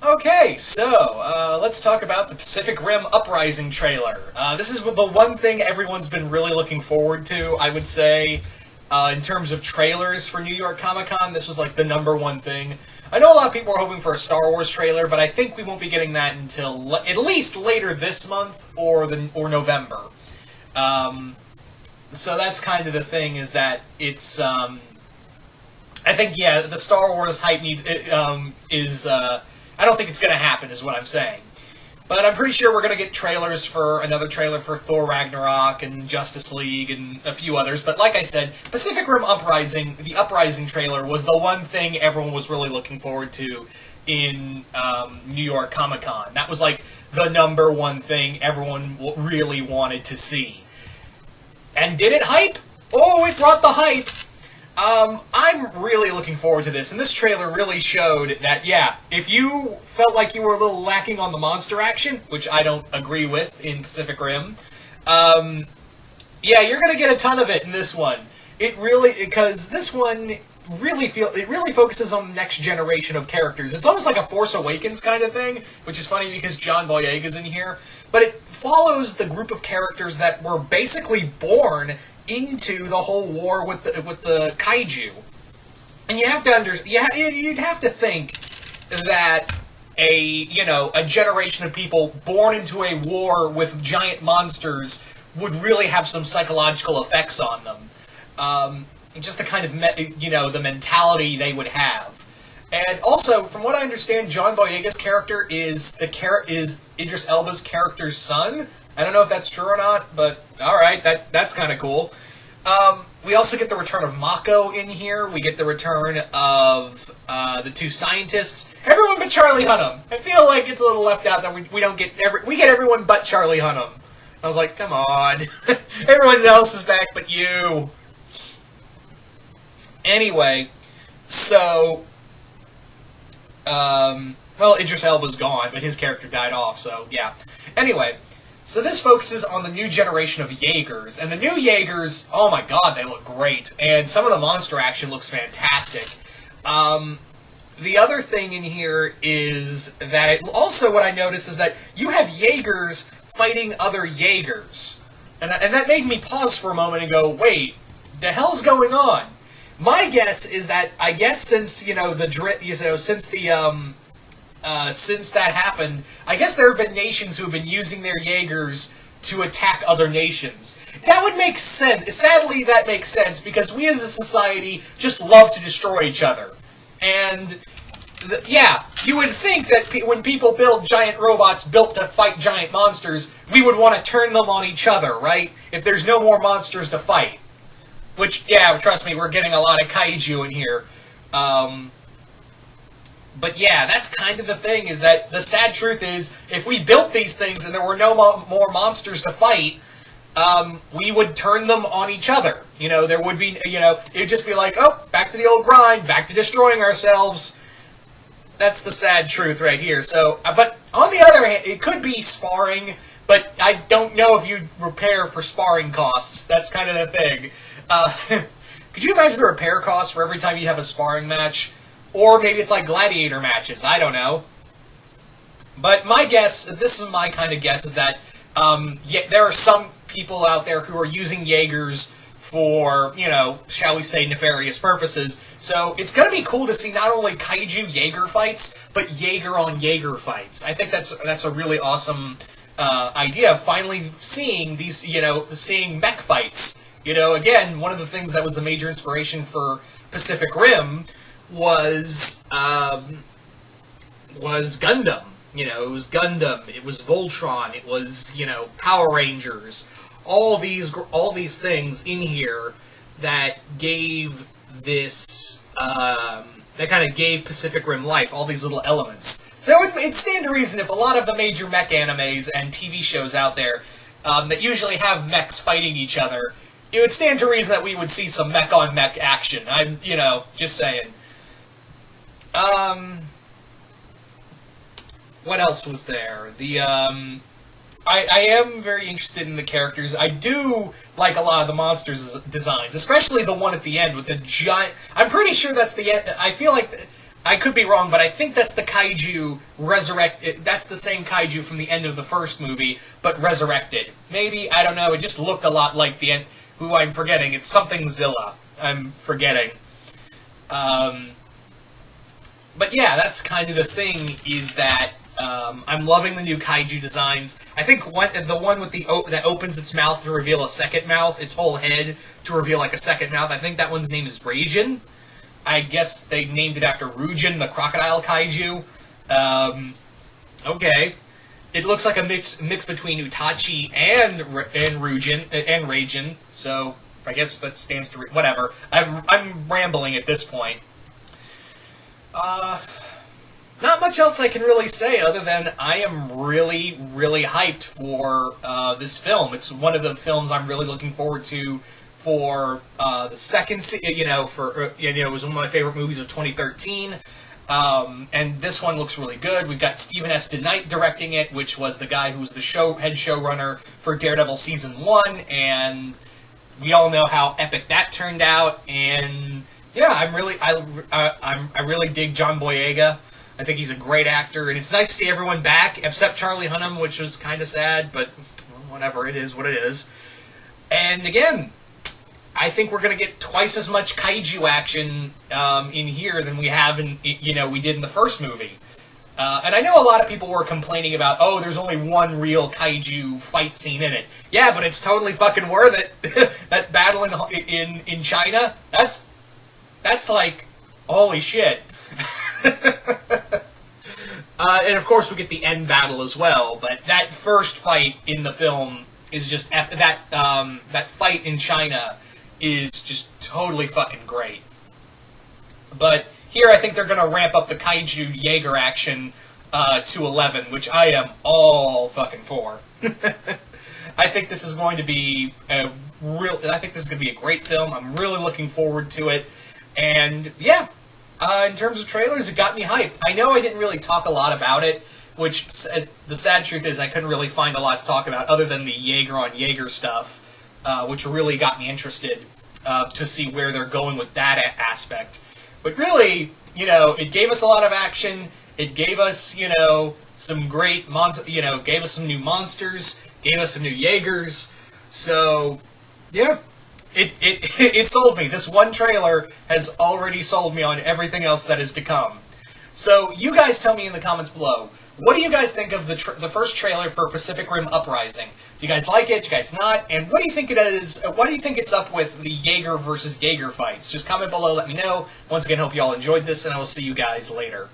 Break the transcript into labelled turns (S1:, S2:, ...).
S1: Okay, so let's talk about the Pacific Rim Uprising trailer. This is the one thing everyone's been really looking forward to, I would say, in terms of trailers for New York Comic Con. This was like the number one thing. I know a lot of people are hoping for a Star Wars trailer, but I think we won't be getting that until at least later this month or November. So that's kind of the thing, is that it's I think, yeah, the Star Wars hype is I don't think it's going to happen, is what I'm saying. But I'm pretty sure we're going to get another trailer for Thor Ragnarok and Justice League and a few others. But like I said, Pacific Rim Uprising, the Uprising trailer, was the one thing everyone was really looking forward to in New York Comic Con. That was like the number one thing everyone really wanted to see. And did it hype? Oh, it brought the hype! I'm really looking forward to this, and this trailer really showed that, yeah, if you felt like you were a little lacking on the monster action, which I don't agree with in Pacific Rim, yeah, you're gonna get a ton of it in this one. Because this one really focuses on the next generation of characters. It's almost like a Force Awakens kind of thing, which is funny because John Boyega's in here, but it follows the group of characters that were basically born into the whole war with the kaiju. And you have to you'd have to think that a generation of people born into a war with giant monsters would really have some psychological effects on them. Just the kind of the mentality they would have. And also, from what I understand, John Boyega's character is Idris Elba's character's son. I don't know if that's true or not, but alright, that's kind of cool. We also get the return of Mako in here. We get the return of the two scientists. Everyone but Charlie Hunnam. I feel like it's a little left out that we don't get we get everyone but Charlie Hunnam. I was like, come on. Everyone else is back but you. Anyway, so well, Idris Elba's gone, but his character died off, so yeah. Anyway, so this focuses on the new generation of Jaegers, and the new Jaegers, oh my god, they look great, and some of the monster action looks fantastic. The other thing in here is that also what I noticed is that you have Jaegers fighting other Jaegers, and that made me pause for a moment and go, wait, the hell's going on? My guess is that since since that happened, I guess there have been nations who have been using their Jaegers to attack other nations. That would make sense. Sadly, that makes sense, because we as a society just love to destroy each other. And, yeah, you would think that when people build giant robots built to fight giant monsters, we would want to turn them on each other, right? If there's no more monsters to fight. Which, yeah, trust me, we're getting a lot of kaiju in here. But yeah, that's kind of the thing, is that the sad truth is, if we built these things and there were no more monsters to fight, we would turn them on each other. There would be, it would just be like, oh, back to the old grind, back to destroying ourselves. That's the sad truth right here. So, but on the other hand, it could be sparring, but I don't know if you'd repair for sparring costs. That's kind of the thing. Could you imagine the repair cost for every time you have a sparring match? Or maybe it's like gladiator matches, I don't know. But my guess, this is my kind of guess, is that there are some people out there who are using Jaegers for, shall we say, nefarious purposes. So it's going to be cool to see not only kaiju Jaeger fights, but Jaeger on Jaeger fights. I think that's a really awesome idea of finally seeing these, seeing mech fights. Again, one of the things that was the major inspiration for Pacific Rim was Gundam. It was Gundam, it was Voltron, it was, Power Rangers, all these things in here that gave this, that kind of gave Pacific Rim life, all these little elements. So it'd stand to reason if a lot of the major mech animes and TV shows out there that usually have mechs fighting each other, it would stand to reason that we would see some mech-on-mech action. I'm, just saying. What else was there? I am very interested in the characters. I do like a lot of the monsters' designs, especially the one at the end with the giant... I'm pretty sure that's the end. I feel like... I could be wrong, but I think that's the kaiju that's the same kaiju from the end of the first movie, but resurrected. Maybe, I don't know, it just looked a lot like the end, who I'm forgetting. It's something Zilla. I'm forgetting. But yeah, that's kind of the thing, is that I'm loving the new kaiju designs. I think the one with that opens its mouth to reveal a second mouth, its whole head to reveal like a second mouth, I think that one's name is Raijin. I guess they named it after Ryujin, the crocodile kaiju. Okay. It looks like a mix between Utachi and Raijin, so I guess that stands to whatever. I'm rambling at this point. Not much else I can really say other than I am really, really hyped for this film. It's one of the films I'm really looking forward to for the second, it was one of my favorite movies of 2013. And this one looks really good. We've got Stephen S. DeKnight directing it, which was the guy who was the head showrunner for Daredevil Season 1, and we all know how epic that turned out, and yeah, I really dig John Boyega. I think he's a great actor, and it's nice to see everyone back, except Charlie Hunnam, which was kind of sad, but whatever, it is what it is. And again, I think we're going to get twice as much kaiju action in here than we have we did in the first movie. And I know a lot of people were complaining about, oh, there's only one real kaiju fight scene in it. Yeah, but it's totally fucking worth it. That battle in China, that's like, holy shit. And of course we get the end battle as well, but that first fight in the film is just, that fight in China is just totally fucking great. But here I think they're going to ramp up the kaiju Jaeger action to 11, which I am all fucking for. I think this is going to be a great film. I'm really looking forward to it. And yeah, in terms of trailers, it got me hyped. I know I didn't really talk a lot about it, which the sad truth is I couldn't really find a lot to talk about other than the Jaeger on Jaeger stuff, which really got me interested to see where they're going with that aspect. But really, it gave us a lot of action. It gave us, some great gave us some new monsters, gave us some new Jaegers. So, yeah, it sold me. This one trailer has already sold me on everything else that is to come. So, you guys tell me in the comments below, what do you guys think of the first trailer for Pacific Rim Uprising? Do you guys like it? Do you guys not? And what do you think it is? What do you think it's up with the Jaeger versus Jaeger fights? Just comment below, let me know. Once again, hope you all enjoyed this, and I will see you guys later.